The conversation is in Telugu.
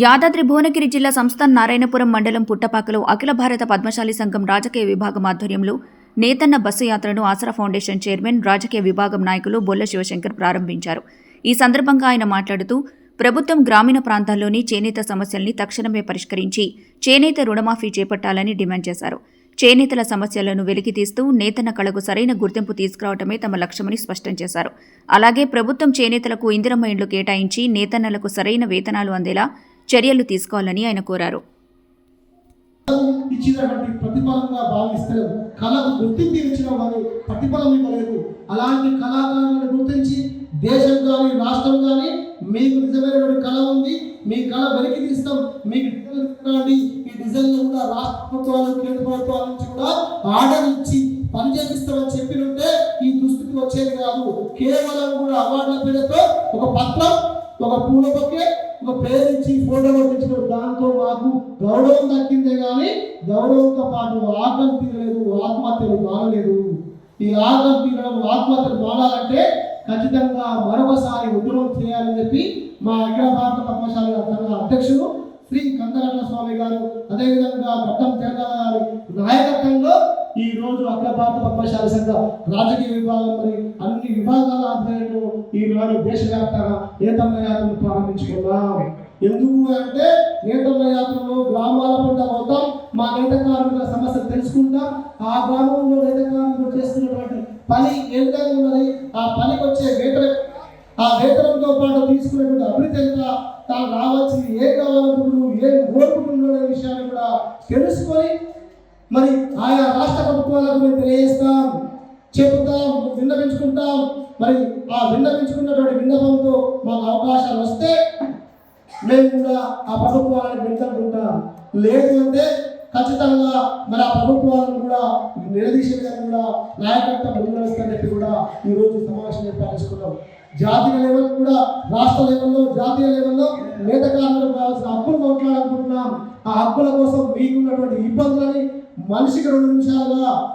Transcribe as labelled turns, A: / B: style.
A: యాదాద్రి భువనగిరి జిల్లా సంస్థాన్ నారాయణపురం మండలం పుట్టపాకలో అఖిల భారత పద్మశాలి సంఘం రాజకీయ విభాగం ఆధ్వర్యంలో నేతన్న బస్సు యాత్రను ఆసరా ఫౌండేషన్ చైర్మన్ రాజకీయ విభాగం నాయకులు బొల్ల శివశంకర్ ప్రారంభించారు. ఈ సందర్భంగా ఆయన మాట్లాడుతూ ప్రభుత్వం గ్రామీణ ప్రాంతాల్లోని చేనేత సమస్యల్ని తక్షణమే పరిష్కరించి చేనేత రుణమాఫీ చేపట్టాలని డిమాండ్ చేశారు. చేనేతల సమస్యలను వెలికితీస్తూ నేతన్న కళకు సరైన గుర్తింపు తీసుకురావటమే తమ లక్ష్యమని స్పష్టం చేశారు. అలాగే ప్రభుత్వం చేనేతలకు ఇందిరమ్మ ఇండ్లు కేటాయించి నేతన్నలకు సరైన వేతనాలు అందేలా చర్యలు తీసుకోవాలని ఆయన కోరారు.
B: ఇచ్చినటువంటి ప్రతిఫలంగా భావిస్తారు. కళకు గుర్తింపు ఇచ్చిన వారు ప్రతిఫలం ఇవ్వలేదు. అలాంటి కళాకారులను గుర్తించి దేశం కానీ రాష్ట్రం కానీ మీకు నిజమైనటువంటి కళ ఉంది, మీ కళ వెలికి తీస్తాం, మీకు డిజైన్ ఈ డిజైన్ కూడా రాష్ట్ర ప్రభుత్వాలు కేంద్ర ప్రభుత్వాల నుంచి కూడా ఆర్డర్ ఇచ్చి పని చేపిస్తామని చెప్పినుంటే ఈ దుస్థితి వచ్చేది కాదు. కేవలం కూడా అవార్డుల పేరుతో ఒక పత్రం, ఒక పూల బొకే, ఒక పేరు ఇచ్చి ఫోటో కొట్టించిన దాంతో మాకు గౌరవం దక్కిందే కానీ గౌరవంతో పాటు ఆకలి తీరలేదు, ఆత్మహత్యలు మానలేదు. ఈ ఆకలి తీరడం, ఆత్మహత్యలు మానాలంటే ఖచ్చితంగా మరొకసారి ఉద్యమం చేయాలని చెప్పి మా అఖిల భారత పద్మశాలి సంఘ అధ్యక్షులు శ్రీ కందగట్ల స్వామి గారు, అదేవిధంగా గడ్డం జగన్ గారి నాయకత్వంలో ఈ రోజు అఖిల భారత పద్మశాలి సంఘ రాజకీయ విభాగం మరి అన్ని విభాగాల ఆధ్వర్యంలో ఈనాడు దేశవ్యాప్తంగా నేతన్న యాత్రను ప్రారంభించుకున్నాం. ఎందుకు అంటే నేతన్న యాత్రలో గ్రామాల పంట పోతాం, మా నేత కార్మికుల సమస్యలు తెలుసుకుంటాం, ఆ గ్రామంలో నేత కార్మికులు చేస్తున్నటువంటి పని ఏ విధంగా ఉన్నది, ఆ పనికి వచ్చే వేతనం, ఆ వేతనంతో పాటు తీసుకునేటువంటి అభివృద్ధి ఎంత, తాను రావాల్సింది ఏ కావాలనుకుంటున్నాడు, ఏం కోరుకుంటున్నాడు అనే విషయాన్ని కూడా తెలుసుకొని మరి ఆయా రాష్ట్ర ప్రభుత్వాలకు మేము తెలియజేస్తాం, చెబుతాం, విన్నవించుకుంటాం. మరి ఆ విన్నవించుకున్నటువంటి విన్నపంతో మాకు అవకాశాలు వస్తే మేము కూడా ఆ ప్రభుత్వాలను వింటుకుంటాం. లేదు అంటే ఖచ్చితంగా మరి ఆ ప్రభుత్వాలను కూడా నిలదీసే విధంగా కూడా నాయకత్వం ముందుకు చెప్పి కూడా ఈరోజు సమావేశం ఏర్పాటుకున్నాం. జాతీయ లెవెల్ కూడా, రాష్ట్ర లెవెల్లో, జాతీయ లెవెల్లో నేత కార్మికులకు కావాల్సిన హక్కులు మాట్లాడాలనుకుంటున్నాం. ఆ హక్కుల కోసం మీకున్నటువంటి ఇబ్బందులని మనిషికి 2 నిమిషాలుగా